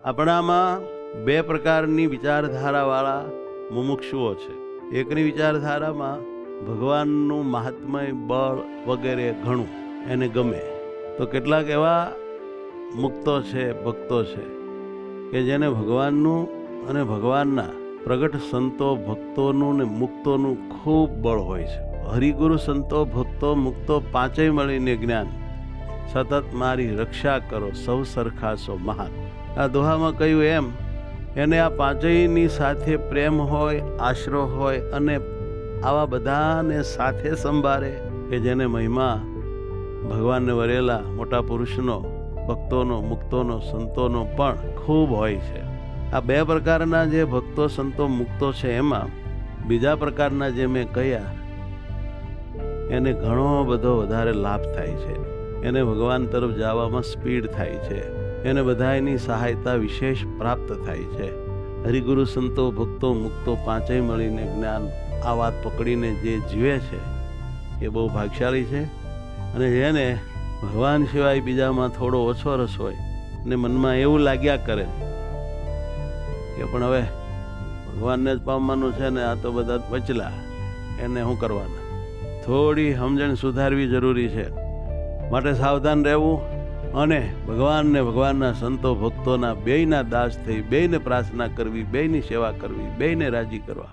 આપણામાં બે પ્રકારની વિચારધારાવાળા મુમુક્ષુઓ છે. એકની વિચારધારામાં ભગવાનનું મહાત્મય બળ વગેરે ઘણું એને ગમે, તો કેટલાક એવા મુક્તો છે, ભક્તો છે કે જેને ભગવાનનું અને ભગવાનના પ્રગટ સંતો ભક્તોનું ને મુક્તોનું ખૂબ બળ હોય છે. હરિગુરુ સંતો ભક્તો મુક્તો પાંચેય મળીને જ્ઞાન સતત મારી રક્ષા કરો સૌ સરખાસો મહાન. આ દોહામાં કહ્યું એમ એને આ પાંચેયની સાથે પ્રેમ હોય, આશરો હોય અને આવા બધાને સાથે સંભાળે કે જેને મહિમા ભગવાનને વરેલા મોટા પુરુષનો, ભક્તોનો, મુક્તોનો, સંતોનો પણ ખૂબ હોય છે. આ બે પ્રકારના જે ભક્તો, સંતો, મુક્તો છે એમાં બીજા પ્રકારના જે મેં કહ્યા એને ઘણો બધો વધારે લાભ થાય છે. એને ભગવાન તરફ જવામાં સ્પીડ થાય છે. એને બધાની સહાયતા વિશેષ પ્રાપ્ત થાય છે. હરિગુરુ સંતો ભક્તો મુક્તો પાંચેય મળીને જ્ઞાન આ વાત પકડીને જે જીવે છે એ બહુ ભાગ્યશાળી છે. અને જેને ભગવાન સિવાય બીજામાં થોડો ઓછો રસ હોય ને મનમાં એવું લાગ્યા કરે કે પણ હવે ભગવાનને જ પામવાનું છે ને આ તો બધા પચલા, એને શું કરવાના, થોડી સમજણ સુધારવી જરૂરી છે. માટે સાવધાન રહેવું અને ભગવાનને ભગવાનના સંતો ભક્તોના બેયના દાસ થઈ બેયને પ્રાર્થના કરવી, બેયની સેવા કરવી, બેયને રાજી કરવા.